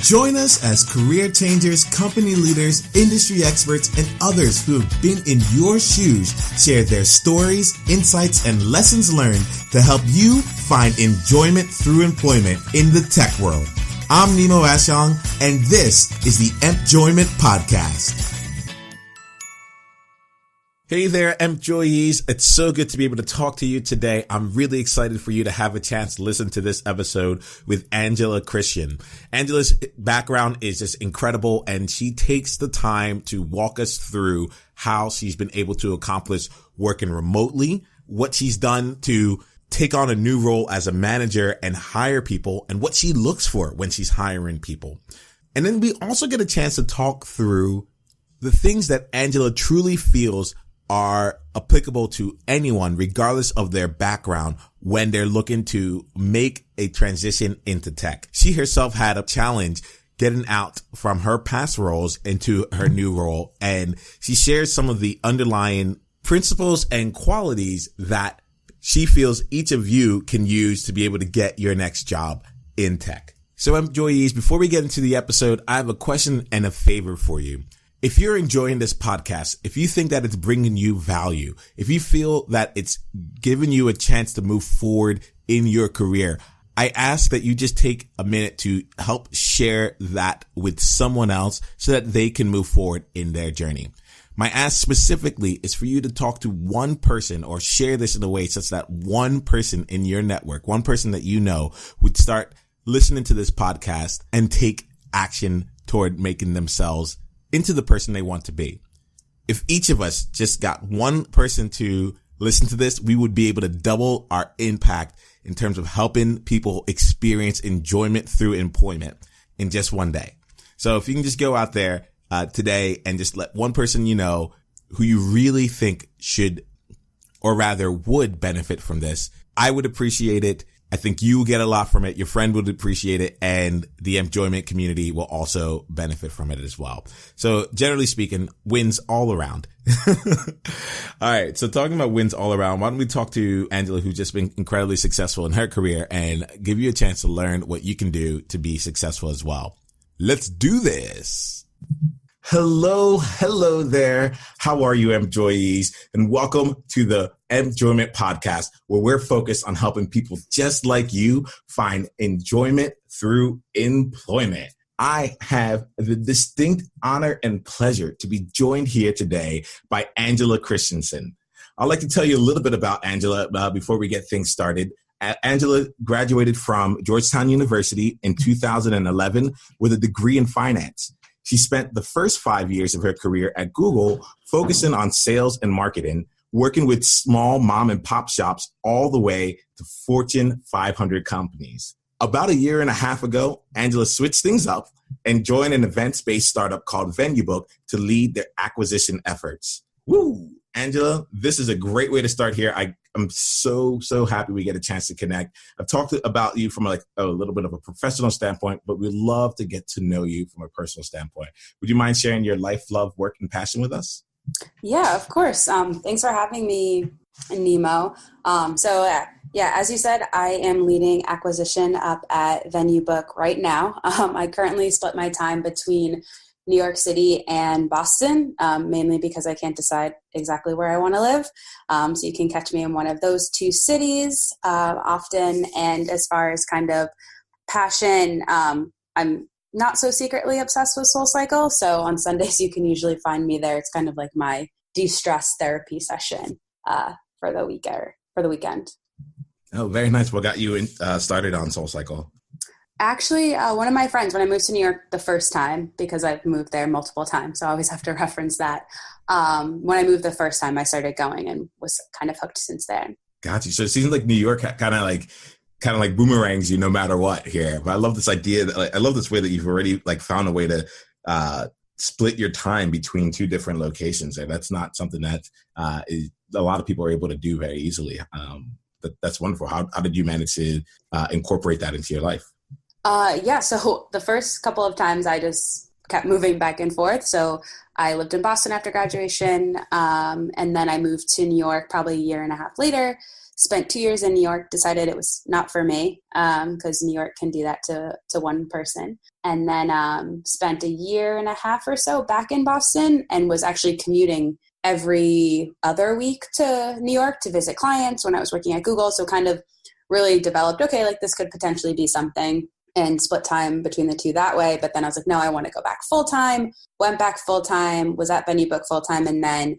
Join us as career changers, company leaders, industry experts, and others who have been in your shoes share their stories, insights, and lessons learned to help you find enjoyment through employment in the tech world. I'm Nemo Ashong, and this is the Empjoyment Podcast. Hey there, employees. It's so good to be able to talk to you today. I'm really excited for you to have a chance to listen to this episode with Angela Christian. Angela's background is just incredible, and she takes the time to walk us through how she's been able to accomplish working remotely, what she's done to take on a new role as a manager and hire people, and what she looks for when she's hiring people. And then we also get a chance to talk through the things that Angela truly feels are applicable to anyone, regardless of their background, when they're looking to make a transition into tech. She herself had a challenge getting out from her past roles into her new role, and she shares some of the underlying principles and qualities that she feels each of you can use to be able to get your next job in tech. So, employees, before we get into the episode, I have a question and a favor for you. If you're enjoying this podcast, if you think that it's bringing you value, if you feel that it's giving you a chance to move forward in your career, I ask that you just take a minute to help share that with someone else so that they can move forward in their journey. My ask specifically is for you to talk to one person or share this in a way such that one person in your network, one person that you know, would start listening to this podcast and take action toward making themselves into the person they want to be. If each of us just got one person to listen to this, we would be able to double our impact in terms of helping people experience enjoyment through employment in just one day. So if you can just go out there today and just let one person you know who you really think should, or rather would benefit from this, I would appreciate it. I think you will get a lot from it. Your friend would appreciate it, and the employment community will also benefit from it as well. So generally speaking, wins all around. All right. So talking about wins all around, why don't we talk to Angela, who's just been incredibly successful in her career, and give you a chance to learn what you can do to be successful as well. Let's do this. Hello there. How are you, employees? And welcome to the Empjoyment Podcast, where we're focused on helping people just like you find enjoyment through employment. I have the distinct honor and pleasure to be joined here today by Angela Christensen. I'd like to tell you a little bit about Angela before we get things started. Angela graduated from Georgetown University in 2011 with a degree in finance. She spent the first 5 years of her career at Google focusing on sales and marketing, working with small mom and pop shops all the way to Fortune 500 companies. About a year and a half ago, Angela switched things up and joined an events-based startup called VenueBook to lead their acquisition efforts. Woo! Angela, this is a great way to start here. I'm so happy we get a chance to connect. I've talked about you from a little bit of a professional standpoint, but we'd love to get to know you from a personal standpoint. Would you mind sharing your life, love, work, and passion with us? Yeah, of course. Thanks for having me, Nemo. As you said, I am leading acquisition up at VenueBook right now. I currently split my time between New York City and Boston, mainly because I can't decide exactly where I want to live. So you can catch me in one of those two cities often. And as far as kind of passion, I'm not so secretly obsessed with SoulCycle. So on Sundays, you can usually find me there. It's kind of like my de-stress therapy session for the weekend. Oh, very nice. What got you started on SoulCycle? Actually, one of my friends, when I moved to New York the first time, because I've moved there multiple times, so I always have to reference that. When I moved the first time, I started going and was kind of hooked since then. Got you. So it seems like New York kind of like boomerangs you no matter what here. But I love this idea. I love this way that you've already found a way to split your time between two different locations. And that's not something that a lot of people are able to do very easily. That's wonderful. How did you manage to incorporate that into your life? So the first couple of times I just kept moving back and forth. So I lived in Boston after graduation, and then I moved to New York probably a year and a half later. spent 2 years in New York, decided it was not for me because New York can do that to one person. And then spent a year and a half or so back in Boston and was actually commuting every other week to New York to visit clients when I was working at Google. So kind of really developed, okay, like this could potentially be something, and split time between the two that way. But then I was like, no, I want to go back full time, went back full time, was at Venue Book full time. And then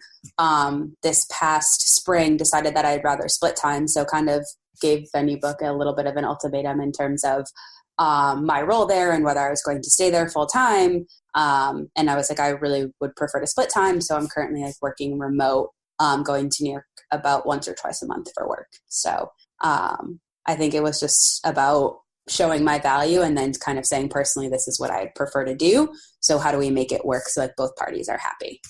this past spring decided that I'd rather split time. So kind of gave Venue Book a little bit of an ultimatum in terms of my role there and whether I was going to stay there full time. And I was like, I really would prefer to split time. So I'm currently like working remote, going to New York about once or twice a month for work. So I think it was just about showing my value and then kind of saying personally, this is what I'd prefer to do. So how do we make it work so like both parties are happy?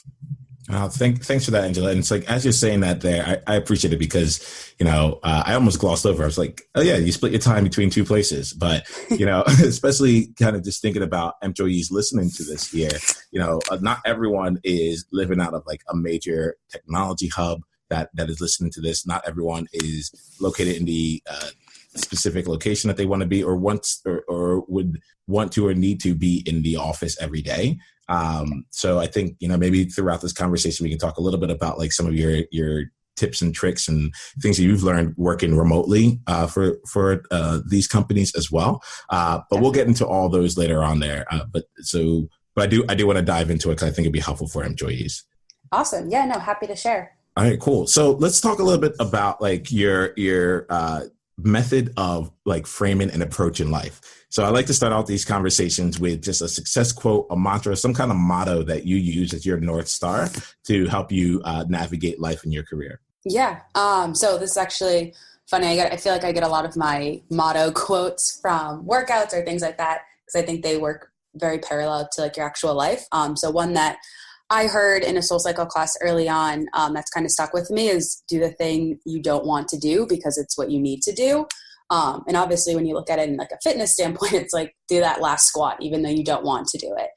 Thanks for that, Angela. And it's like, as you're saying that there, I appreciate it because, I almost glossed over. I was like, oh yeah, you split your time between two places. But, especially kind of just thinking about employees listening to this here, not everyone is living out of like a major technology hub that is listening to this. Not everyone is located in the specific location that they want to be or wants or would want to or need to be in the office every day. So I think, maybe throughout this conversation, we can talk a little bit about like some of your tips and tricks and things that you've learned working remotely for these companies as well. But we'll get into all those later on there. But I do want to dive into it because I think it'd be helpful for employees. Awesome. Yeah, no, happy to share. All right, cool. So let's talk a little bit about like your method of like framing and approaching life. So I like to start out these conversations with just a success quote, a mantra, some kind of motto that you use as your North Star to help you navigate life in your career. Yeah. So this is actually funny. I feel like I get a lot of my motto quotes from workouts or things like that because I think they work very parallel to like your actual life. So one that I heard in a soul cycle class early on that's kind of stuck with me is do the thing you don't want to do because it's what you need to do. And obviously when you look at it in like a fitness standpoint, it's like do that last squat, even though you don't want to do it.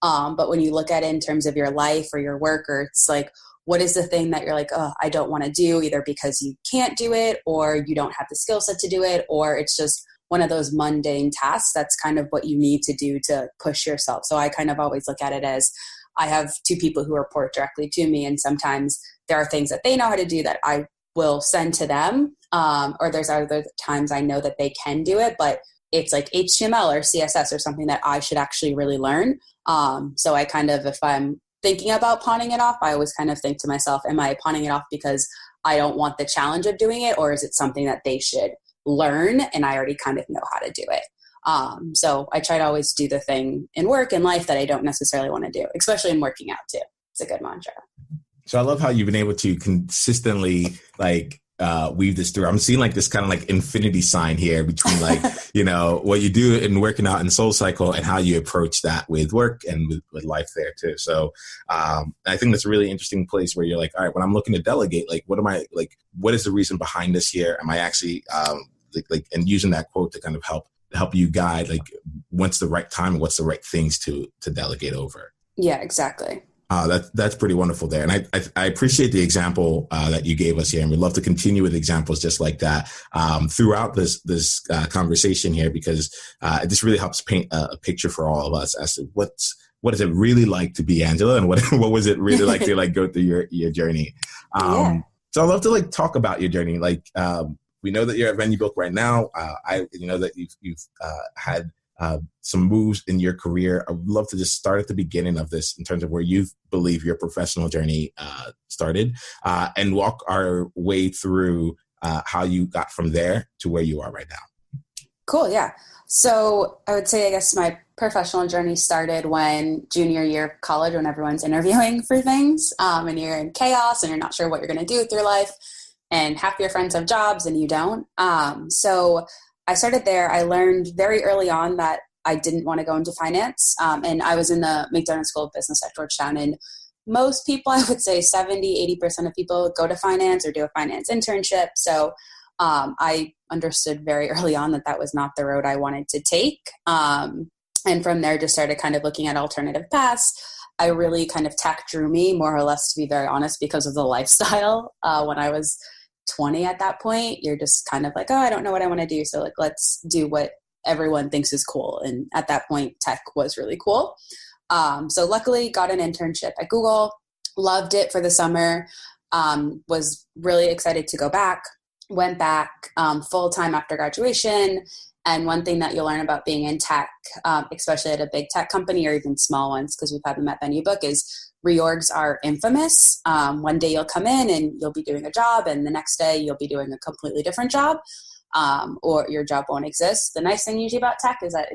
But when you look at it in terms of your life or your work, or it's like, what is the thing that you're like, oh, I don't want to do, either because you can't do it or you don't have the skill set to do it, or it's just one of those mundane tasks. That's kind of what you need to do to push yourself. So I kind of always look at it as I have two people who report directly to me, and sometimes there are things that they know how to do that I will send to them, or there's other times I know that they can do it, but it's like HTML or CSS or something that I should actually really learn. So I kind of, if I'm thinking about pawning it off, I always kind of think to myself, am I pawning it off because I don't want the challenge of doing it, or is it something that they should learn and I already kind of know how to do it? So I try to always do the thing in work and life that I don't necessarily want to do, especially in working out too. It's a good mantra. So I love how you've been able to consistently like weave this through. I'm seeing like this kind of like infinity sign here between like, what you do in working out in Soul Cycle and how you approach that with work and with life there too. So I think that's a really interesting place where you're like, all right, when I'm looking to delegate, like, what is the reason behind this here? Am I actually and using that quote to kind of help you guide, like, what's the right time and what's the right things to delegate over. Yeah, exactly. That's pretty wonderful there. And I appreciate the example that you gave us here. And we'd love to continue with examples just like that throughout this conversation here, because it just really helps paint a picture for all of us as to what is it really like to be Angela, and what was it really like to like go through your journey. Yeah. So I'd love to like talk about your journey. Like, we know that you're at Venue Book right now. I know that you've had some moves in your career. I would love to just start at the beginning of this in terms of where you believe your professional journey started, and walk our way through how you got from there to where you are right now. Cool. Yeah. So I would say, I guess my professional journey started when junior year of college, when everyone's interviewing for things, and you're in chaos and you're not sure what you're going to do with your life. And half your friends have jobs and you don't. So I started there. I learned very early on that I didn't want to go into finance. And I was in the McDonough School of Business at Georgetown. And most people, I would say 70, 80% of people go to finance or do a finance internship. So I understood very early on that was not the road I wanted to take. And from there, just started kind of looking at alternative paths. I really kind of tech drew me, more or less, to be very honest, because of the lifestyle when I was 20 at that point. You're just kind of like, oh, I don't know what I want to do. So like, let's do what everyone thinks is cool. And at that point, tech was really cool. So luckily got an internship at Google, loved it for the summer, was really excited to go back, went back full-time after graduation. And one thing that you'll learn about being in tech, especially at a big tech company or even small ones, because we've had them at Venue Book, is reorgs are infamous. One day you'll come in and you'll be doing a job, and the next day you'll be doing a completely different job, or your job won't exist. The nice thing usually about tech is that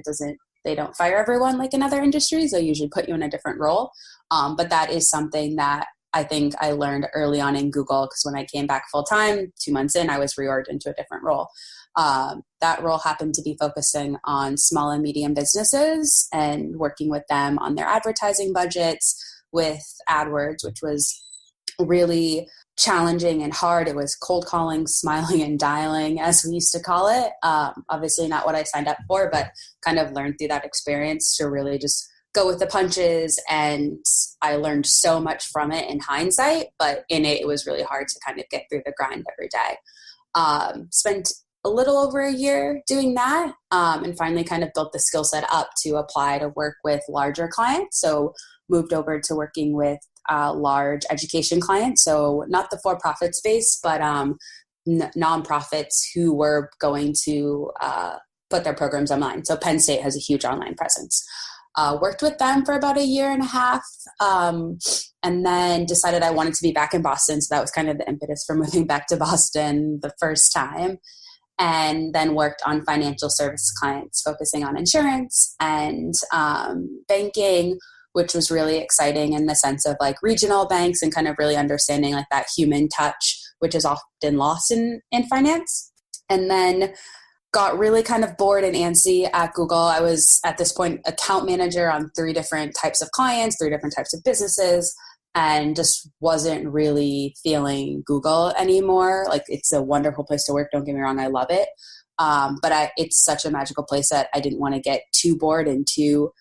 they don't fire everyone like in other industries. They usually put you in a different role. But that is something that I think I learned early on in Google, because when I came back full time, 2 months in, I was reorged into a different role. That role happened to be focusing on small and medium businesses and working with them on their advertising budgets with AdWords, which was really challenging and hard. It was cold calling, smiling and dialing, as we used to call it. Obviously not what I signed up for, but kind of learned through that experience to really just go with the punches. And I learned so much from it in hindsight, but in it was really hard to kind of get through the grind every day. Spent a little over a year doing that, and finally kind of built the skill set up to apply to work with larger clients. So moved over to working with large education clients. So not the for-profit space, but nonprofits who were going to put their programs online. So Penn State has a huge online presence. Worked with them for about a year and a half, and then decided I wanted to be back in Boston. So that was kind of the impetus for moving back to Boston the first time. And then worked on financial service clients, focusing on insurance and banking, which was really exciting in the sense of like regional banks and kind of really understanding like that human touch, which is often lost in finance. And then got really kind of bored and antsy at Google. I was at this point account manager on 3 different types of clients, 3 different types of businesses, and just wasn't really feeling Google anymore. Like, it's a wonderful place to work. Don't get me wrong. I love it. But it's such a magical place that I didn't want to get too bored and too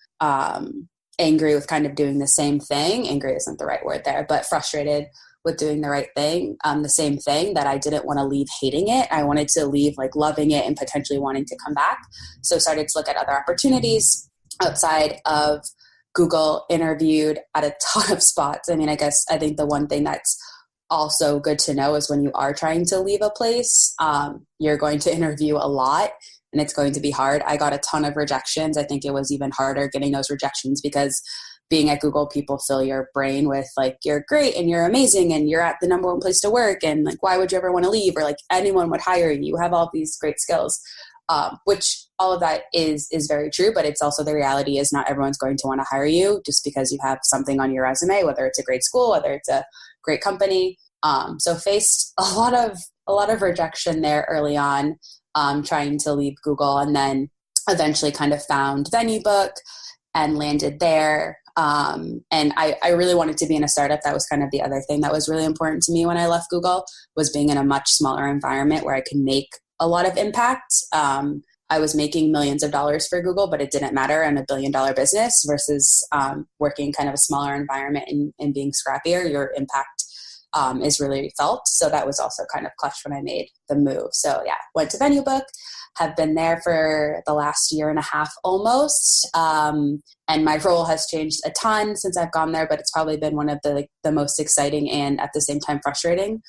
angry with kind of doing the same thing. Angry isn't the right word there, but frustrated with doing the right thing, the same thing, that I didn't want to leave hating it. I wanted to leave like loving it and potentially wanting to come back. So started to look at other opportunities outside of Google, interviewed at a ton of spots. I mean, I think the one thing that's also good to know is when you are trying to leave a place, you're going to interview a lot and it's going to be hard. I got a ton of rejections. I think it was even harder getting those rejections because being at Google, people fill your brain with like, you're great and you're amazing and you're at the number 1 place to work. And like, why would you ever want to leave? Or like, anyone would hire you. You have all these great skills, which all of that is very true. But it's also the reality is not everyone's going to want to hire you just because you have something on your resume, whether it's a great school, whether it's a great company. So faced a lot of rejection there early on, trying to leave Google, and then eventually kind of found Venue Book and landed there. And I really wanted to be in a startup. That was kind of the other thing that was really important to me when I left Google, was being in a much smaller environment where I could make a lot of impact. I was making millions of dollars for Google, but it didn't matter. I'm $1 billion business versus working kind of a smaller environment and being scrappier. Your impact is really felt. So that was also kind of clutch when I made the move. So yeah, went to Venue Book, have been there for the last year and a half almost. And my role has changed a ton since I've gone there, but it's probably been one of the most exciting and at the same time frustrating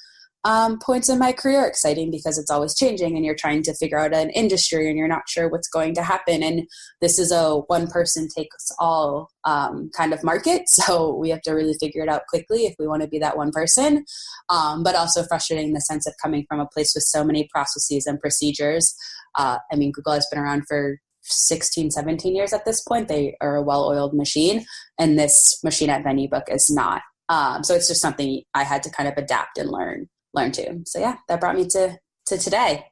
points in my career. Exciting because it's always changing and you're trying to figure out an industry and you're not sure what's going to happen. And this is a one person takes all kind of market. So we have to really figure it out quickly if we want to be that one person. But also frustrating in the sense of coming from a place with so many processes and procedures. I mean, Google has been around for 16, 17 years at this point. They are a well-oiled machine, and this machine at Venue Book is not. So it's just something I had to kind of adapt and learn to. So yeah, that brought me to today.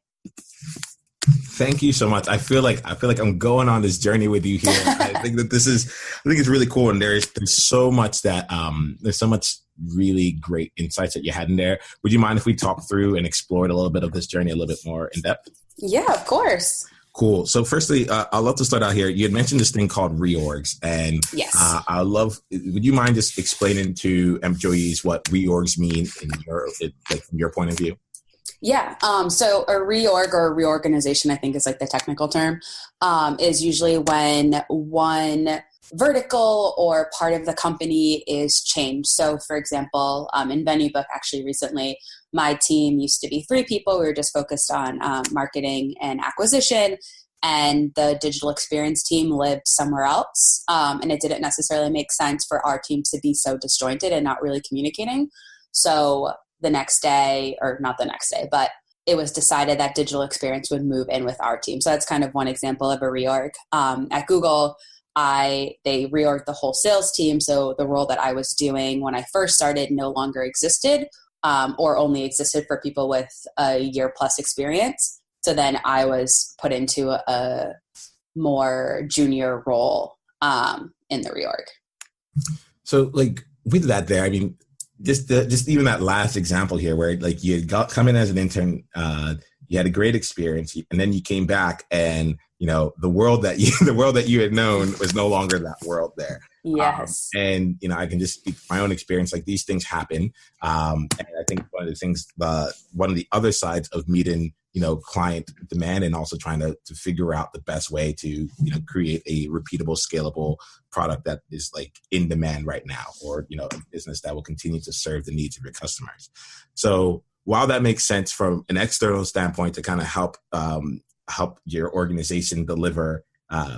Thank you so much. I feel like I'm going on this journey with you here. I think it's really cool. And there's so much there's so much really great insights that you had in there. Would you mind if we talk through and explored a little bit of this journey a little bit more in depth? Yeah, of course. Cool. So firstly, I'd love to start out here. You had mentioned this thing called reorgs, and yes, would you mind just explaining to employees what reorgs mean from your point of view? Yeah. So a reorg or a reorganization, I think is like the technical term, is usually when one vertical or part of the company is changed. So for example, in Venue Book, actually recently, my team used to be 3 people. We were just focused on marketing and acquisition, and the digital experience team lived somewhere else. And it didn't necessarily make sense for our team to be so disjointed and not really communicating. So the next day, or not the next day, but it was decided that digital experience would move in with our team. So that's kind of one example of a reorg. At Google, they reorged the whole sales team. So the role that I was doing when I first started no longer existed, or only existed for people with a year plus experience. So then I was put into a more junior role in the reorg. So like with that there, I mean, just even that last example here where like you got come in as an intern, you had a great experience, and then you came back and, you know, the world that you had known was no longer that world there. Yes. And, you know, I can just speak my own experience. Like these things happen. And I think one of the things, one of the other sides of meeting, you know, client demand and also trying to figure out the best way to, you know, create a repeatable, scalable product that is like in demand right now, or, you know, a business that will continue to serve the needs of your customers. So while that makes sense from an external standpoint to kind of help your organization deliver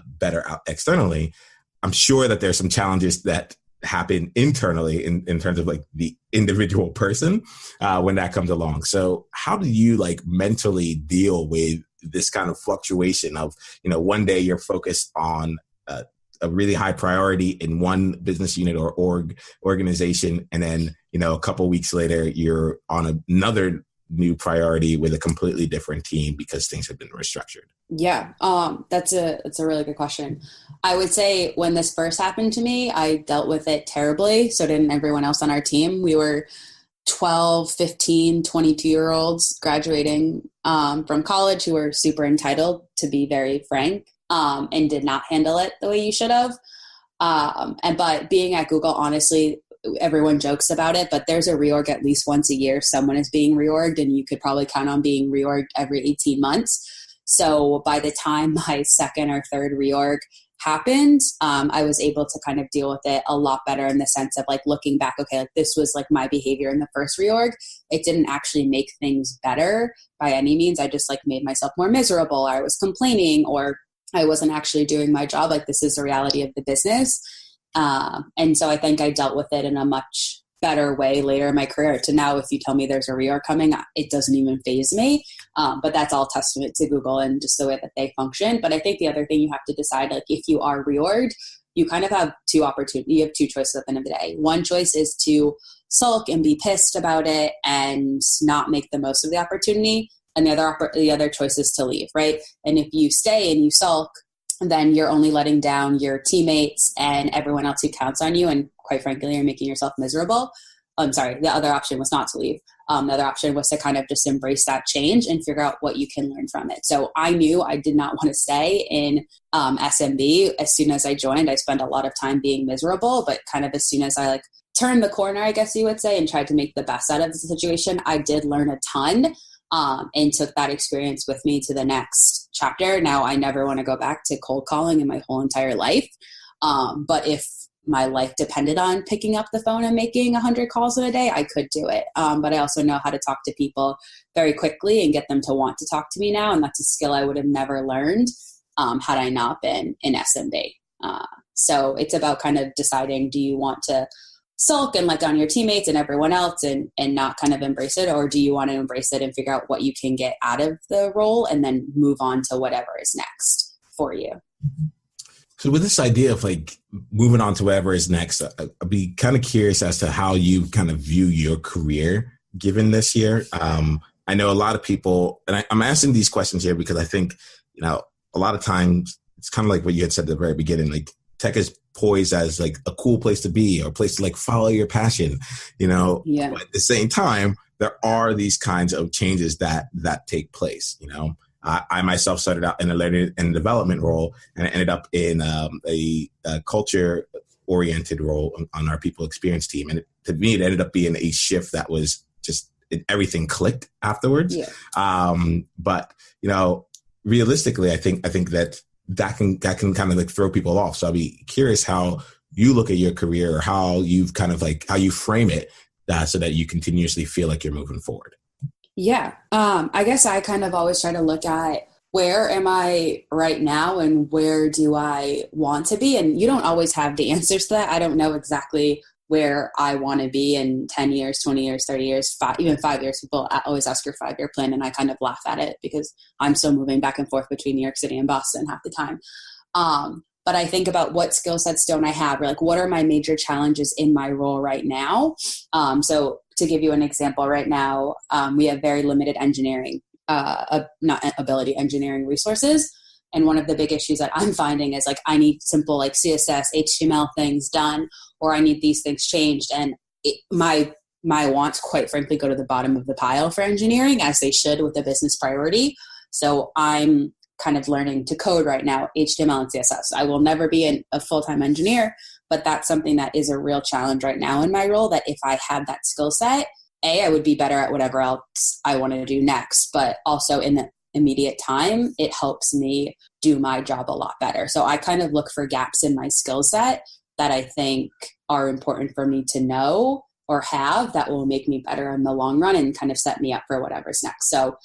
better out externally, I'm sure that there's some challenges that happen internally in terms of like the individual person when that comes along. So how do you like mentally deal with this kind of fluctuation of, you know, one day you're focused on a really high priority in one business unit or organization, and then, you know, a couple of weeks later you're on another new priority with a completely different team because things have been restructured? Yeah, that's a really good question. I would say when this first happened to me, I dealt with it terribly. So did everyone else on our team. We were 12, 15, 22-year-olds graduating from college who were super entitled, to be very frank, and did not handle it the way you should have. But being at Google, honestly, everyone jokes about it, but there's a reorg at least once a year. Someone is being reorged, and you could probably count on being reorged every 18 months. So by the time my second or third reorg happened, I was able to kind of deal with it a lot better, in the sense of like looking back, okay, like this was like my behavior in the first reorg. It didn't actually make things better by any means. I just like made myself more miserable, or I was complaining, or I wasn't actually doing my job. Like this is the reality of the business. And so I think I dealt with it in a much better way later in my career, to now if you tell me there's a reorg coming, it doesn't even faze me. But that's all testament to Google and just the way that they function. But I think the other thing you have to decide, like if you are reorged, you kind of have two opportunities. You have two choices at the end of the day. One choice is to sulk and be pissed about it and not make the most of the opportunity. And the other choice is to leave, right? And if you stay and you sulk, then you're only letting down your teammates and everyone else who counts on you. And quite frankly, you're making yourself miserable. I'm sorry, the other option was not to leave. The other option was to kind of just embrace that change and figure out what you can learn from it. So I knew I did not want to stay in SMB. As soon as I joined, I spent a lot of time being miserable, but kind of as soon as I like turned the corner, I guess you would say, and tried to make the best out of the situation, I did learn a ton. And took that experience with me to the next chapter. Now I never want to go back to cold calling in my whole entire life. But if my life depended on picking up the phone and making 100 calls in a day, I could do it. But I also know how to talk to people very quickly and get them to want to talk to me now. And that's a skill I would have never learned had I not been in SMB. So it's about kind of deciding, do you want to sulk and let down your teammates and everyone else and not kind of embrace it? Or do you want to embrace it and figure out what you can get out of the role and then move on to whatever is next for you? So with this idea of like moving on to whatever is next, I'd be kind of curious as to how you kind of view your career given this year. I know a lot of people, and I'm asking these questions here because I think, you know, a lot of times it's kind of like what you had said at the very beginning, like tech is poised as like a cool place to be, or a place to like follow your passion, you know. Yeah. But at the same time, there are these kinds of changes that take place, you know. I myself started out in a learning and development role, and I ended up in a culture-oriented role on our people experience team. And to me, it ended up being a shift that was just everything clicked afterwards. Yeah. But realistically, I think that can kind of like throw people off. So I'll be curious how you look at your career, or how you've kind of like how you frame it, so that you continuously feel like you're moving forward. Yeah. I guess I kind of always try to look at, where am I right now and where do I want to be? And you don't always have the answers to that. I don't know exactly where I want to be in 10 years, 20 years, 30 years, even 5 years. People always ask your 5-year plan, and I kind of laugh at it because I'm still moving back and forth between New York City and Boston half the time. But I think about, what skill sets don't I have? Or like, what are my major challenges in my role right now? So to give you an example, right now, we have very limited engineering resources. And one of the big issues that I'm finding is like, I need simple like CSS, HTML things done, or I need these things changed. And my wants, quite frankly, go to the bottom of the pile for engineering, as they should with the business priority. So I'm kind of learning to code right now, HTML and CSS. I will never be a full-time engineer, but that's something that is a real challenge right now in my role, that if I had that skill set, I would be better at whatever else I want to do next, but also in the immediate time, it helps me do my job a lot better. So I kind of look for gaps in my skill set that I think are important for me to know or have, that will make me better in the long run and kind of set me up for whatever's next. So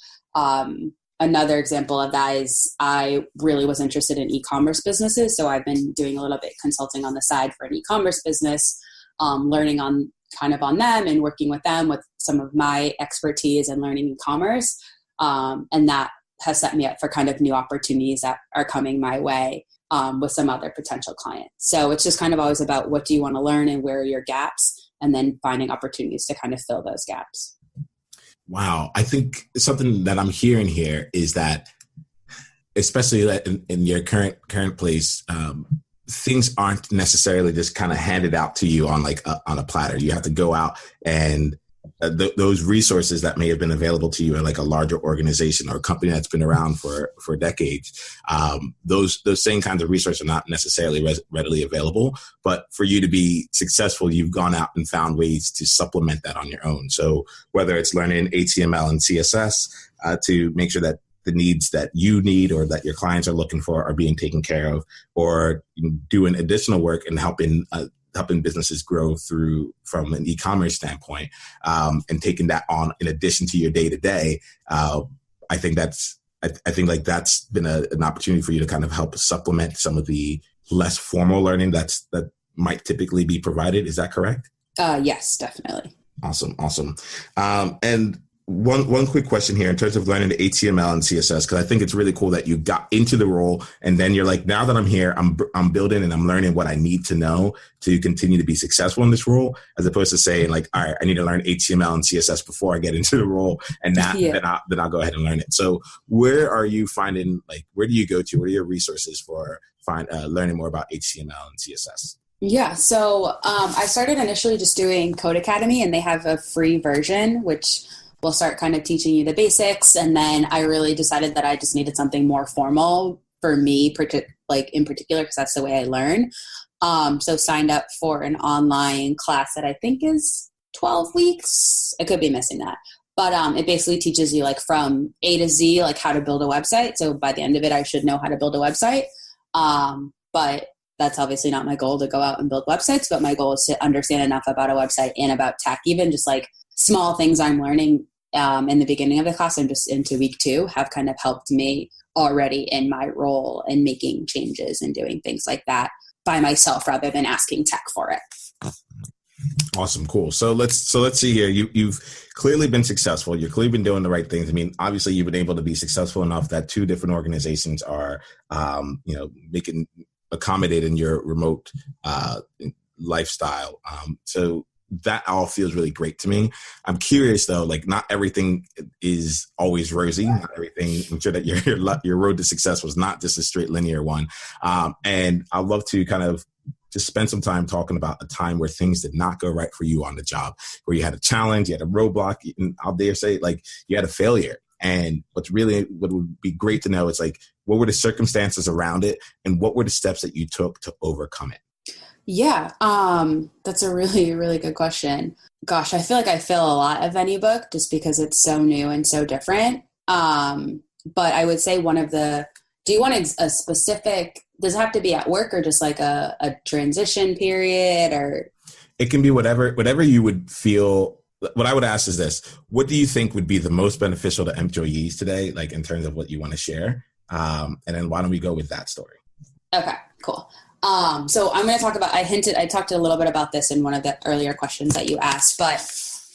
another example of that is, I really was interested in e-commerce businesses. So I've been doing a little bit consulting on the side for an e-commerce business, learning on them and working with them with some of my expertise and learning e-commerce. And that has set me up for kind of new opportunities that are coming my way with some other potential clients. So it's just kind of always about, what do you want to learn and where are your gaps, and then finding opportunities to kind of fill those gaps. Wow. I think something that I'm hearing here is that, especially in your current place, things aren't necessarily just kind of handed out to you on a platter. You have to go out and those resources that may have been available to you in like a larger organization or a company that's been around for decades, those same kinds of resources are not necessarily readily available. But for you to be successful, you've gone out and found ways to supplement that on your own. So whether it's learning HTML and CSS to make sure that the needs that you need or that your clients are looking for are being taken care of, or doing additional work and helping businesses grow from an e-commerce standpoint, and taking that on in addition to your day-to-day. I think that's been an opportunity for you to kind of help supplement some of the less formal learning that might typically be provided. Is that correct? Yes, definitely. Awesome. And one quick question here in terms of learning the HTML and CSS, because I think it's really cool that you got into the role and then you're like, now that I'm here, I'm building and I'm learning what I need to know to continue to be successful in this role, as opposed to saying like, all right, I need to learn HTML and CSS before I get into the role, and then I'll go ahead and learn it. So where are you finding, like, where do you go to? What are your resources for learning more about HTML and CSS? Yeah, so I started initially just doing Code Academy, and they have a free version, which will start kind of teaching you the basics. And then I really decided that I just needed something more formal for me, in particular, because that's the way I learn. So signed up for an online class that I think is 12 weeks. I could be missing that. But it basically teaches you like from A to Z, like how to build a website. So by the end of it, I should know how to build a website. But that's obviously not my goal to go out and build websites, but my goal is to understand enough about a website and about tech, even just like small things I'm learning in the beginning of the class and just into week 2 have kind of helped me already in my role and making changes and doing things like that by myself rather than asking tech for it. Awesome. Cool. So let's see here. You've clearly been successful. You've clearly been doing the right things. I mean, obviously you've been able to be successful enough that 2 different organizations are, accommodating your remote lifestyle. So that all feels really great to me. I'm curious though, like not everything is always rosy. Not everything. I'm sure that your road to success was not just a straight linear one. And I'd love to kind of just spend some time talking about a time where things did not go right for you on the job, where you had a challenge, you had a roadblock, and I'll dare say like you had a failure. And what would be great to know is like, what were the circumstances around it and what were the steps that you took to overcome it? Yeah, that's a really, really good question. Gosh, I feel like I fail a lot at Venue Book just because it's so new and so different. But I would say do you want a specific, does it have to be at work or just like a transition period or? It can be whatever you would feel. What I would ask is this: what do you think would be the most beneficial to employees today, like in terms of what you want to share? And then why don't we go with that story? Okay, cool. So I'm going to talk about, I talked a little bit about this in one of the earlier questions that you asked, but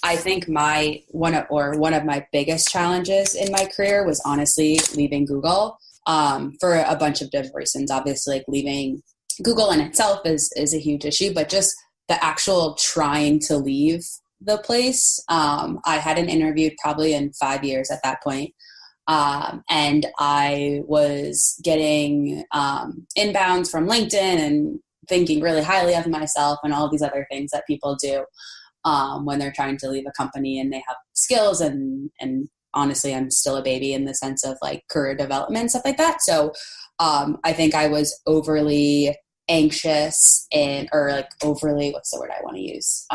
I think one of my biggest challenges in my career was honestly leaving Google, for a bunch of different reasons. Obviously, like leaving Google in itself is a huge issue, but just the actual trying to leave the place. I hadn't interviewed probably in 5 years at that point. And I was getting inbounds from LinkedIn and thinking really highly of myself and all of these other things that people do when they're trying to leave a company and they have skills. And honestly, I'm still a baby in the sense of like career development, stuff like that. So I think I was overly anxious or like overly, what's the word I want to use?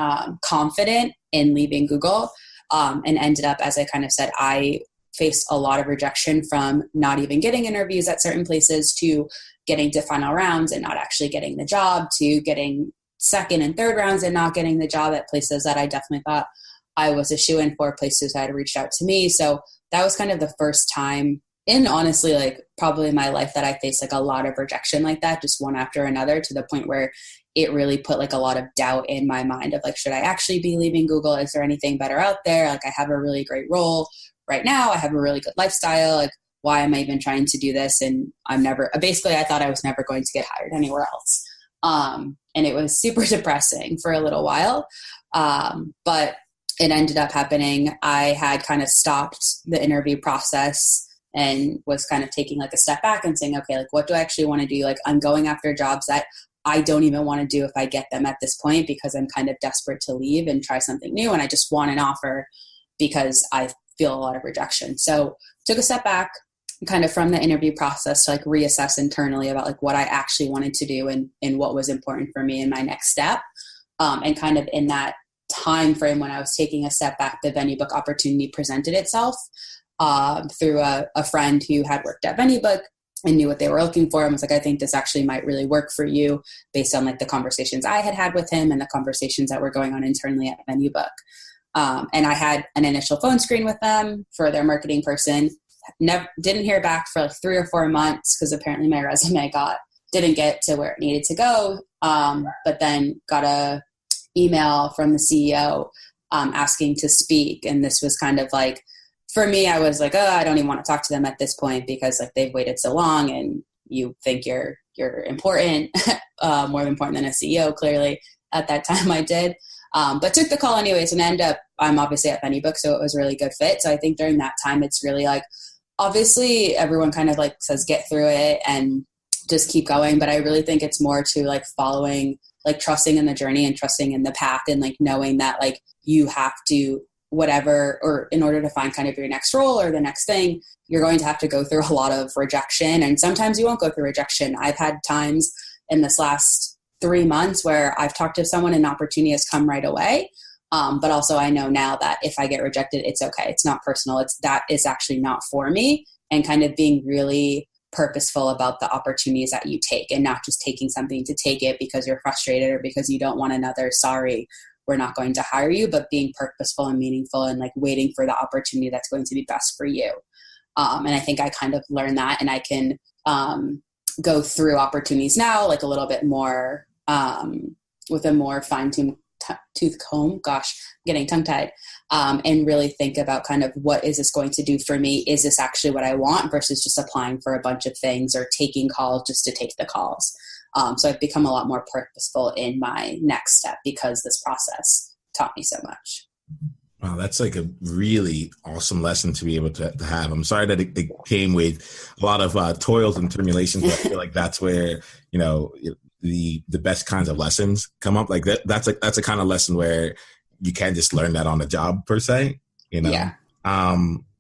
Confident in leaving Google, and ended up, as I kind of said, I faced a lot of rejection from not even getting interviews at certain places to getting to final rounds and not actually getting the job to getting second and third rounds and not getting the job at places that I definitely thought I was a shoo-in for, places that had reached out to me. So that was kind of the first time in honestly, like probably my life that I faced like a lot of rejection like that, just one after another, to the point where it really put like a lot of doubt in my mind of like, should I actually be leaving Google? Is there anything better out there? Like I have a really great role right now. I have a really good lifestyle. Like, why am I even trying to do this? And basically I thought I was never going to get hired anywhere else. And it was super depressing for a little while. But it ended up happening. I had kind of stopped the interview process and was kind of taking like a step back and saying, okay, like what do I actually want to do? Like I'm going after jobs that I don't even want to do if I get them at this point, because I'm kind of desperate to leave and try something new. And I just want an offer because I feel a lot of rejection. So took a step back kind of from the interview process to like reassess internally about like what I actually wanted to do and what was important for me in my next step. And kind of in that time frame when I was taking a step back, the Venue Book opportunity presented itself through a friend who had worked at Venue Book and knew what they were looking for and was like, I think this actually might really work for you based on like the conversations I had with him and the conversations that were going on internally at Venue Book. And I had an initial phone screen with them for their marketing person. Didn't hear back for like 3 or 4 months because apparently my resume didn't get to where it needed to go. But then got a email from the CEO asking to speak. And this was kind of like, for me, I was like, oh, I don't even want to talk to them at this point because like they've waited so long and you think you're important, more important than a CEO, clearly at that time I did. But took the call anyways and ended up, I'm obviously at Venue Book, so it was a really good fit. So I think during that time, it's really like, obviously everyone kind of like says, get through it and just keep going. But I really think it's more to like following, like trusting in the journey and trusting in the path and like knowing that like you have to whatever, or in order to find kind of your next role or the next thing, you're going to have to go through a lot of rejection. And sometimes you won't go through rejection. I've had times in this last 3 months where I've talked to someone and an opportunity has come right away. But also I know now that if I get rejected, it's okay. It's not personal. That is actually not for me, and kind of being really purposeful about the opportunities that you take and not just taking something to take it because you're frustrated or because you don't want another, sorry, we're not going to hire you, but being purposeful and meaningful and like waiting for the opportunity that's going to be best for you. And I think I kind of learned that, and I can go through opportunities now, like a little bit more with a more fine-tuned tooth comb, getting tongue-tied, and really think about kind of what is this going to do for me? Is this actually what I want, versus just applying for a bunch of things or taking calls just to take the calls. So I've become a lot more purposeful in my next step because this process taught me so much. Wow, that's like a really awesome lesson to be able to have. I'm sorry that it came with a lot of toils and tribulations, but I feel like that's where, the best kinds of lessons come up. Like that's a kind of lesson where you can't just learn that on the job per se, Yeah.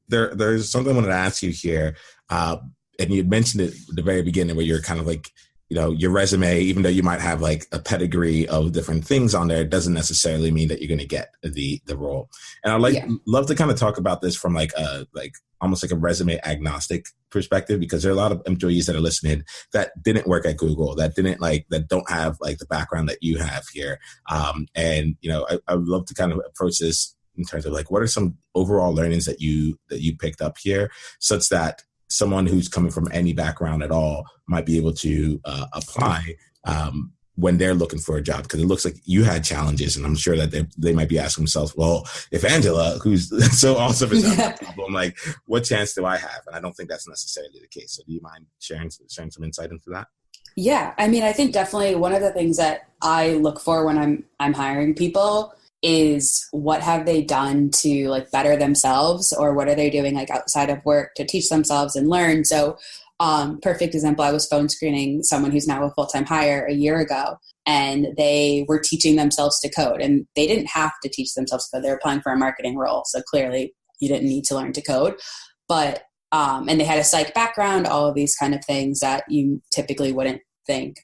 There's something I wanted to ask you here. And you had mentioned it at the very beginning where you're kind of like your resume, even though you might have like a pedigree of different things on there, it doesn't necessarily mean that you're going to get the role. And love to kind of talk about this from like almost like a resume agnostic perspective, because there are a lot of employees that are listening that didn't work at Google, that don't have like the background that you have here. And I would love to kind of approach this in terms of like, what are some overall learnings that you picked up here, such that someone who's coming from any background at all might be able to apply when they're looking for a job? Because it looks like you had challenges, and I'm sure that they might be asking themselves, well, if Angela, who's so awesome, is having a problem, like, what chance do I have? And I don't think that's necessarily the case. So do you mind sharing some insight into that? Yeah. I mean, I think definitely one of the things that I look for when I'm hiring people is what have they done to like better themselves, or what are they doing like outside of work to teach themselves and learn. So perfect example, I was phone screening someone who's now a full-time hire a year ago, and they were teaching themselves to code, and they didn't have to teach themselves to code. They're applying for a marketing role. So clearly you didn't need to learn to code, but, and they had a psych background, all of these kind of things that you typically wouldn't think,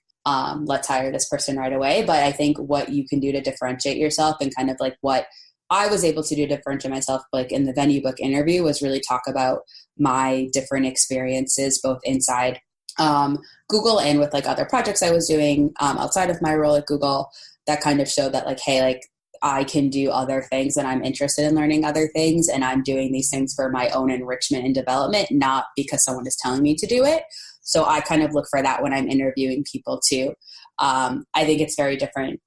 let's hire this person right away. But I think what you can do to differentiate yourself, and kind of like what I was able to do to differentiate myself, like in the Venue Book interview, was really talk about my different experiences, both inside Google and with like other projects I was doing outside of my role at Google, that kind of showed that like, hey, like I can do other things, and I'm interested in learning other things, and I'm doing these things for my own enrichment and development, not because someone is telling me to do it. So I kind of look for that when I'm interviewing people too. I think it's very different.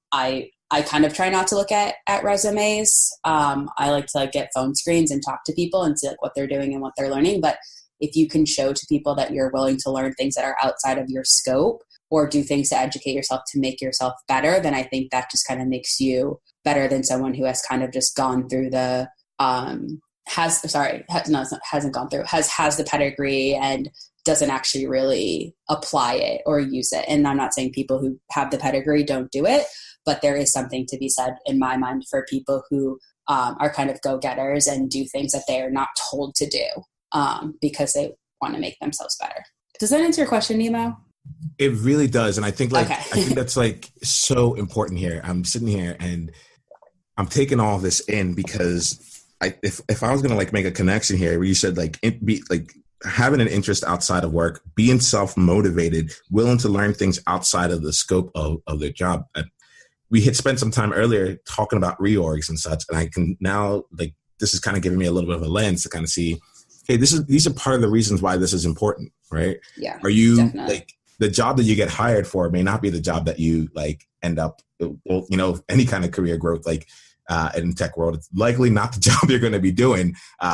I kind of try not to look at resumes. I like to like get phone screens and talk to people and see like what they're doing and what they're learning. But if you can show to people that you're willing to learn things that are outside of your scope, or do things to educate yourself to make yourself better, then I think that just kind of makes you better than someone who has kind of just gone through the has the pedigree and doesn't actually really apply it or use it. And I'm not saying people who have the pedigree don't do it, but there is something to be said in my mind for people who are kind of go-getters and do things that they are not told to do because they want to make themselves better. Does that answer your question, Nemo? It really does. And I think I think that's like so important here. I'm sitting here and I'm taking all this in, because if I was going to like make a connection here, where you said like, be like, having an interest outside of work, being self-motivated, willing to learn things outside of the scope of their job. We had spent some time earlier talking about reorgs and such, and I can now, like, this is kind of giving me a little bit of a lens to kind of see, hey, these are part of the reasons why this is important, right? Yeah. Are you definitely. like, the job that you get hired for may not be the job that you like end up, any kind of career growth, like in the tech world, it's likely not the job you're going to be doing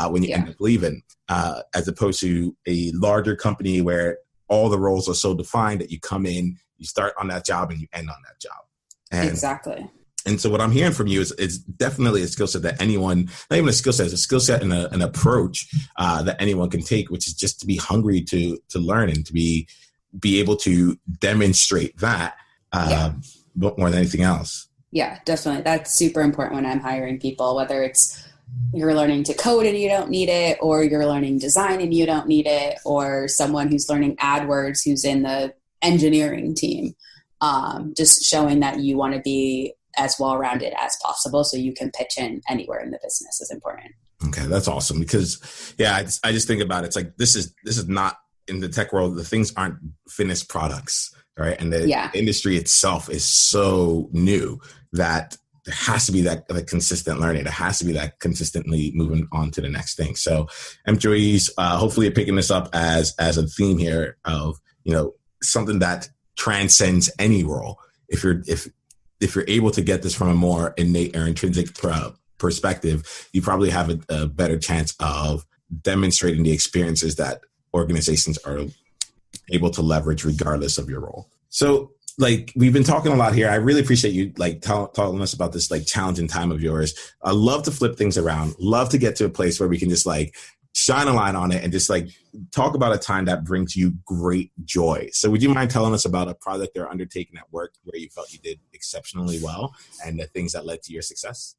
when you end up leaving, as opposed to a larger company where all the roles are so defined that you come in, you start on that job, and you end on that job. And, exactly. And so what I'm hearing from you is definitely a skill set that anyone, not even a skill set, it's a skill set and an approach that anyone can take, which is just to be hungry to learn and to be able to demonstrate that more than anything else. Yeah, definitely. That's super important when I'm hiring people, whether it's you're learning to code and you don't need it, or you're learning design and you don't need it, or someone who's learning AdWords who's in the engineering team. Just showing that you want to be as well-rounded as possible so you can pitch in anywhere in the business is important. Okay, that's awesome, because I just think about it. It's like, this is not, in the tech world, the things aren't finished products, right? And the industry itself is so new that there has to be that consistent learning. There has to be that consistently moving on to the next thing. So employees, hopefully are picking this up as a theme here of, something that transcends any role. If you're able to get this from a more innate or intrinsic perspective, you probably have a better chance of demonstrating the experiences that organizations are able to leverage regardless of your role. So, like, we've been talking a lot here. I really appreciate you like telling us about this like challenging time of yours. I love to flip things around. Love to get to a place where we can just like shine a light on it and just like talk about a time that brings you great joy. So would you mind telling us about a project or undertaking at work where you felt you did exceptionally well and the things that led to your success?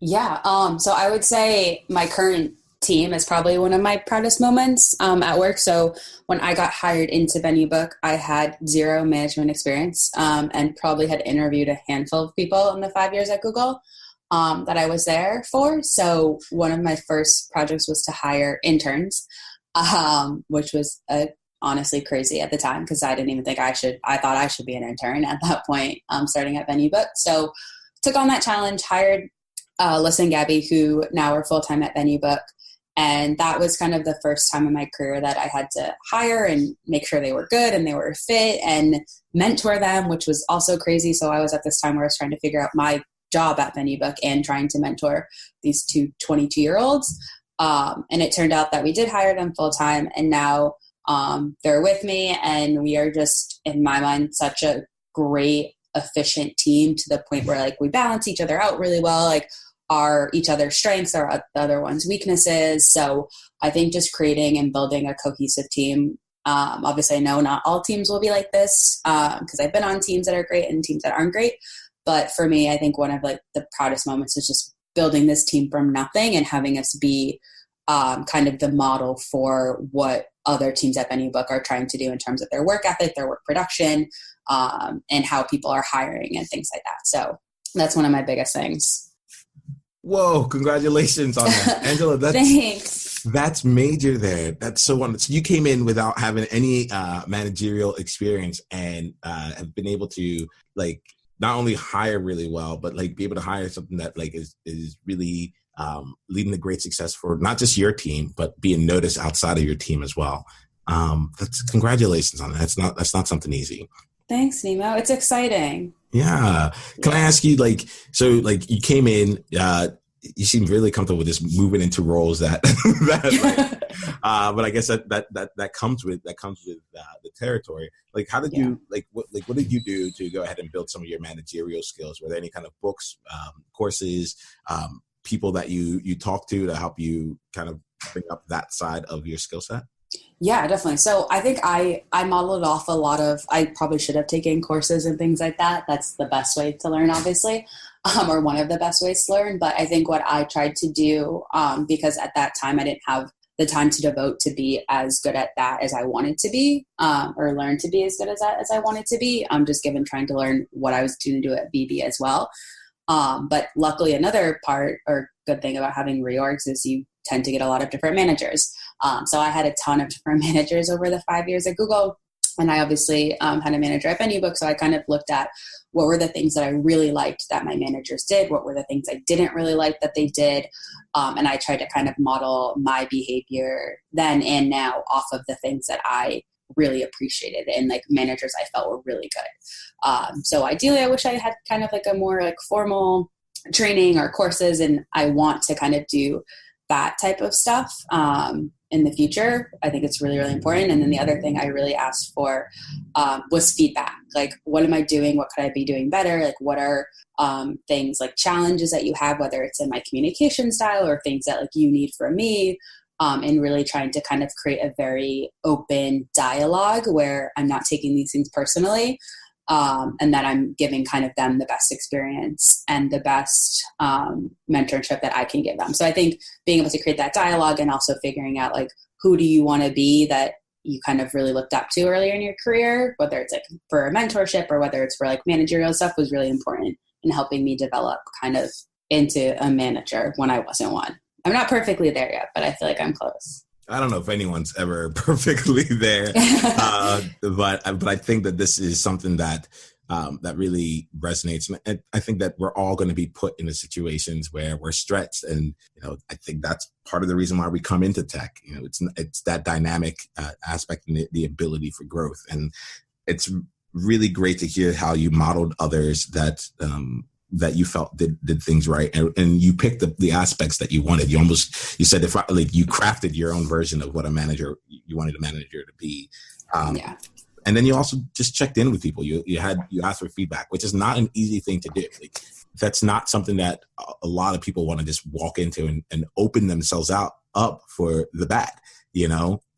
Yeah. So I would say my current team is probably one of my proudest moments at work. So when I got hired into Venue Book, I had zero management experience and probably had interviewed a handful of people in the 5 years at Google that I was there for. So one of my first projects was to hire interns, which was honestly crazy at the time because I didn't even think I thought I should be an intern at that point, starting at Venue Book. So took on that challenge, hired Alyssa and Gabby, who now are full-time at Venue Book. And that was kind of the first time in my career that I had to hire and make sure they were good and they were fit and mentor them, which was also crazy. So I was at this time where I was trying to figure out my job at Venue Book and trying to mentor these two 22-year-olds. And it turned out that we did hire them full-time, and now they're with me, and we are just, in my mind, such a great, efficient team to the point where like we balance each other out really well. Like are each other's strengths are the other one's weaknesses. So I think just creating and building a cohesive team. Obviously I know not all teams will be like this because I've been on teams that are great and teams that aren't great. But for me, I think one of like the proudest moments is just building this team from nothing and having us be kind of the model for what other teams at Venue Book are trying to do in terms of their work ethic, their work production, and how people are hiring and things like that. So that's one of my biggest things. Whoa, congratulations on that. Angela, Thanks. That's major there. That's so wonderful. So you came in without having any managerial experience and have been able to like not only hire really well, but like be able to hire something that like is really leading to great success for not just your team, but being noticed outside of your team as well. That's congratulations on that. That's not something easy. Thanks, Nemo. It's exciting. Yeah. Can I ask you, like, so like you came in, you seem really comfortable with just moving into roles that but I guess that comes with the territory. Like, how did you, like, what did you do to go ahead and build some of your managerial skills? Were there any kind of books, courses, people that you talk to help you kind of bring up that side of your skill set? Yeah, definitely. So I think I modeled off a lot of, I probably should have taken courses and things like that. That's the best way to learn, obviously, or one of the best ways to learn. But I think what I tried to do, because at that time I didn't have the time to devote to be as good at that as I wanted to be, or learn to be as good as that as I wanted to be. I'm just given trying to learn what I was going to do at BB as well. But luckily another part or good thing about having reorgs is you tend to get a lot of different managers. So I had a ton of different managers over the 5 years at Google. And I obviously had a manager at Venue Book. So I kind of looked at what were the things that I really liked that my managers did, what were the things I didn't really like that they did. And I tried to kind of model my behavior then and now off of the things that I really appreciated and like managers I felt were really good. So ideally I wish I had kind of like a more like formal training or courses, and I want to kind of do that type of stuff in the future. I think it's really, really important. And then the other thing I really asked for was feedback. Like, what am I doing? What could I be doing better? Like, what are things like challenges that you have, whether it's in my communication style or things that like you need from me, and really trying to kind of create a very open dialogue where I'm not taking these things personally. And that I'm giving kind of them the best experience and the best mentorship that I can give them. So I think being able to create that dialogue and also figuring out like, who do you want to be that you kind of really looked up to earlier in your career, whether it's like for a mentorship or whether it's for like managerial stuff, was really important in helping me develop kind of into a manager when I wasn't one. I'm not perfectly there yet, but I feel like I'm close. I don't know if anyone's ever perfectly there, but I think that this is something that that really resonates, and I think that we're all going to be put into situations where we're stretched, and I think that's part of the reason why we come into tech. It's that dynamic aspect and the ability for growth, and it's really great to hear how you modeled others that you felt did things right, and you picked the aspects that you wanted. You said you crafted your own version of what you wanted a manager to be. And then you also just checked in with people. You asked for feedback, which is not an easy thing to do. Like, that's not something that a lot of people want to just walk into and open themselves up for the bad,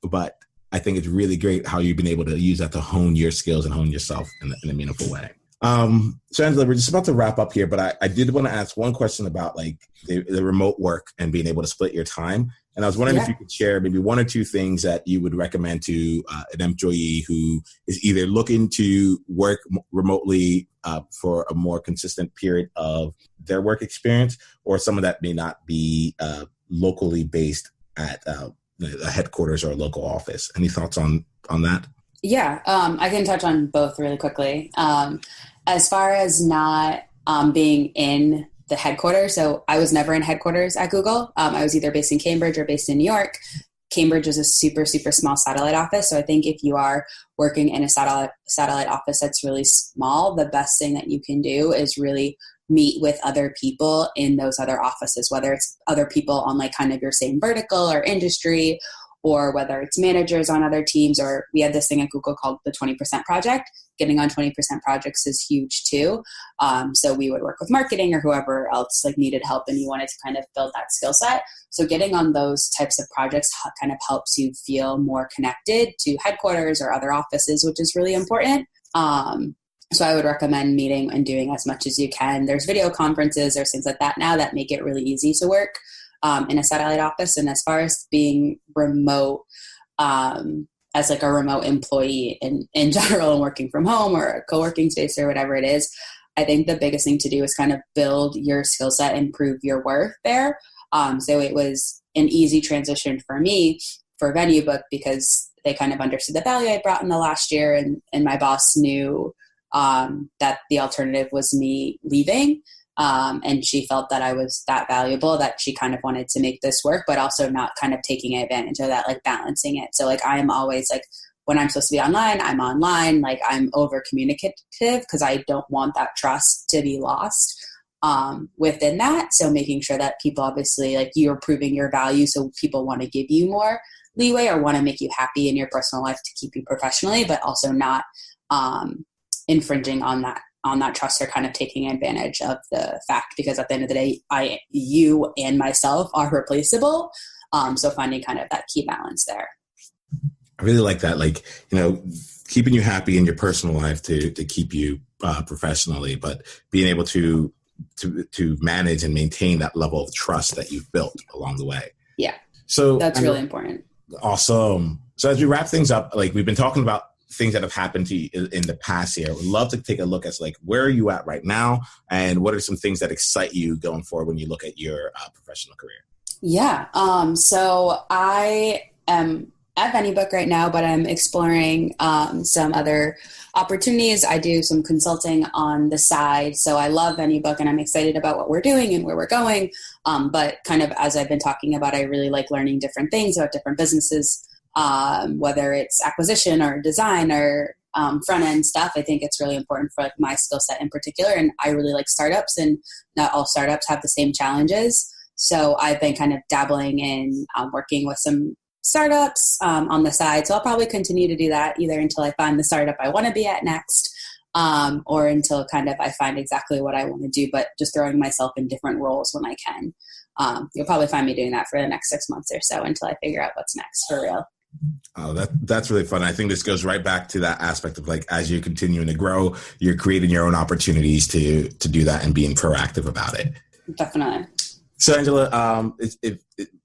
but I think it's really great how you've been able to use that to hone your skills and hone yourself in a meaningful way. So Angela, we're just about to wrap up here, but I did want to ask one question about like the remote work and being able to split your time. And I was wondering if you could share maybe one or two things that you would recommend to an employee who is either looking to work remotely for a more consistent period of their work experience, or someone that may not be locally based at a headquarters or a local office. Any thoughts on that? Yeah, I can touch on both really quickly. As far as not being in the headquarters, so I was never in headquarters at Google. I was either based in Cambridge or based in New York. Cambridge is a super, super small satellite office. So I think if you are working in a satellite office that's really small, the best thing that you can do is really meet with other people in those other offices, whether it's other people on like kind of your same vertical or industry, or whether it's managers on other teams, or we had this thing at Google called the 20% project. Getting on 20% projects is huge too. So we would work with marketing or whoever else like needed help and you wanted to kind of build that skill set. So getting on those types of projects kind of helps you feel more connected to headquarters or other offices, which is really important. So I would recommend meeting and doing as much as you can. There's video conferences, there's things like that now that make it really easy to work in a satellite office. And as far as being remote, as like a remote employee in general and working from home or a co-working space or whatever it is, I think the biggest thing to do is kind of build your skill set and prove your worth there. So it was an easy transition for me for Venue Book because they kind of understood the value I brought in the last year, and my boss knew that the alternative was me leaving. And she felt that I was that valuable that she kind of wanted to make this work, but also not kind of taking advantage of that, like balancing it. So like I am always like, when I'm supposed to be online, I'm online. Like I'm over communicative because I don't want that trust to be lost within that. So making sure that people obviously like you're proving your value. So people want to give you more leeway or want to make you happy in your personal life to keep you professionally, but also not infringing on that trust or kind of taking advantage of the fact, because at the end of the day, you and myself are replaceable. So finding kind of that key balance there. I really like that. Like, keeping you happy in your personal life to keep you professionally, but being able to manage and maintain that level of trust that you've built along the way. Yeah. So that's really important. Awesome. So as we wrap things up, like we've been talking about things that have happened to you in the past year. I would love to take a look at like, where are you at right now? And what are some things that excite you going forward when you look at your professional career? Yeah. So I am at Venue Book right now, but I'm exploring some other opportunities. I do some consulting on the side. So I love Venue Book and I'm excited about what we're doing and where we're going. But kind of as I've been talking about, I really like learning different things about different businesses, whether it's acquisition or design or front end stuff. I think it's really important for like my skill set in particular. And I really like startups, and not all startups have the same challenges. So I've been kind of dabbling in working with some startups on the side. So I'll probably continue to do that either until I find the startup I want to be at next, or until kind of I find exactly what I want to do, but just throwing myself in different roles when I can. You'll probably find me doing that for the next 6 months or so until I figure out what's next for real. Oh, that's really fun. I think this goes right back to that aspect of like, as you're continuing to grow, you're creating your own opportunities to do that and being proactive about it. Definitely. So Angela,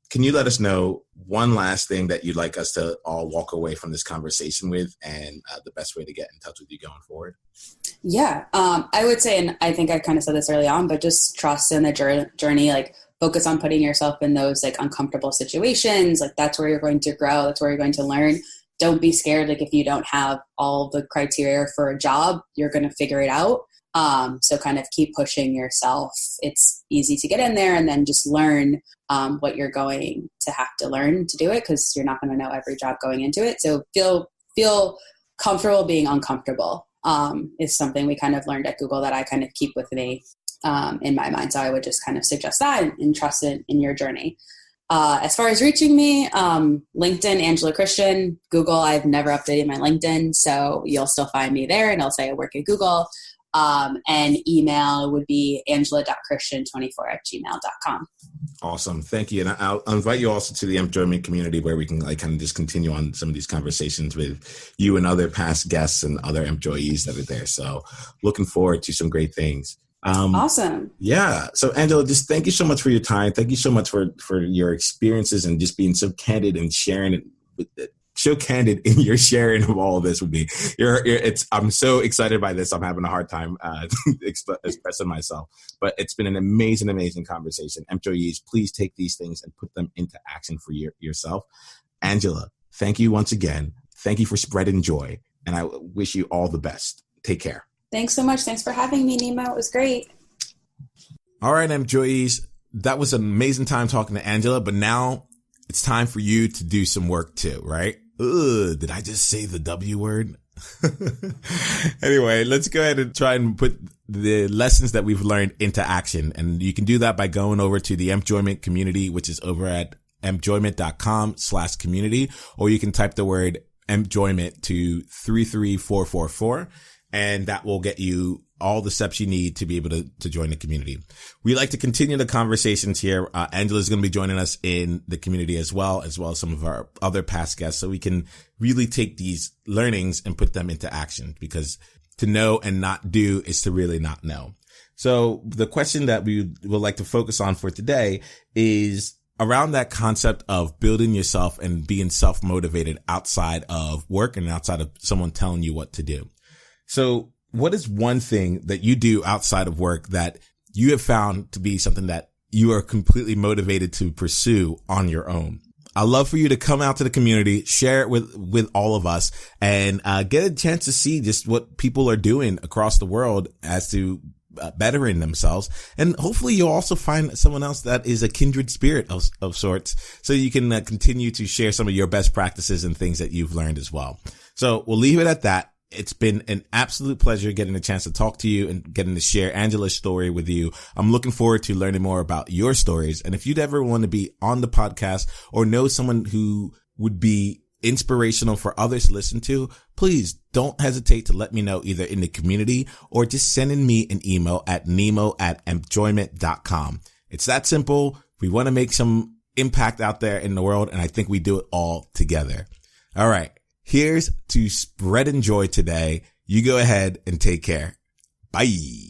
can you let us know one last thing that you'd like us to all walk away from this conversation with, and the best way to get in touch with you going forward? Yeah. I would say, and I think I kind of said this early on, but just trust in the journey, like focus on putting yourself in those like uncomfortable situations. Like that's where you're going to grow. That's where you're going to learn. Don't be scared. Like if you don't have all the criteria for a job, you're going to figure it out. So kind of keep pushing yourself. It's easy to get in there and then just learn what you're going to have to learn to do it, because you're not going to know every job going into it. So feel comfortable being uncomfortable is something we kind of learned at Google that I kind of keep with me in my mind. So I would just kind of suggest that and trust it in your journey. As far as reaching me, LinkedIn, Angela Christian. Google, I've never updated my LinkedIn, so you'll still find me there, and I'll say I work at Google. And email would be angela.christian24@gmail.com. Awesome. Thank you. And I'll invite you also to the Employment community, where we can like kind of just continue on some of these conversations with you and other past guests and other employees that are there. So looking forward to some great things. Awesome. Yeah. So Angela, just thank you so much for your time. Thank you so much for your experiences and just being so candid and sharing it. So candid in your sharing of all of this with me. I'm so excited by this. I'm having a hard time expressing myself, but it's been an amazing, amazing conversation. Employees, please take these things and put them into action for yourself. Angela, thank you once again. Thank you for spreading joy, and I wish you all the best. Take care. Thanks so much. Thanks for having me, Nemo. It was great. All right, employees, that was an amazing time talking to Angela, but now it's time for you to do some work too, right? Ugh, did I just say the W word? Anyway, let's go ahead and try and put the lessons that we've learned into action. And you can do that by going over to the Empjoyment community, which is over at empjoyment.com/community, or you can type the word Empjoyment to 33444, and that will get you all the steps you need to be able to join the community. We like to continue the conversations here. Angela is going to be joining us in the community as well as some of our other past guests, so we can really take these learnings and put them into action, because to know and not do is to really not know. So the question that we would like to focus on for today is around that concept of building yourself and being self-motivated outside of work and outside of someone telling you what to do. So what is one thing that you do outside of work that you have found to be something that you are completely motivated to pursue on your own? I'd love for you to come out to the community, share it with all of us, and get a chance to see just what people are doing across the world as to bettering themselves. And hopefully you'll also find someone else that is a kindred spirit of sorts, so you can continue to share some of your best practices and things that you've learned as well. So we'll leave it at that. It's been an absolute pleasure getting a chance to talk to you and getting to share Angela's story with you. I'm looking forward to learning more about your stories. And if you'd ever want to be on the podcast or know someone who would be inspirational for others to listen to, please don't hesitate to let me know, either in the community or just sending me an email at nemo@empjoyment.com. It's that simple. We want to make some impact out there in the world, and I think we do it all together. All right. Here's to spreading joy today. You go ahead and take care. Bye.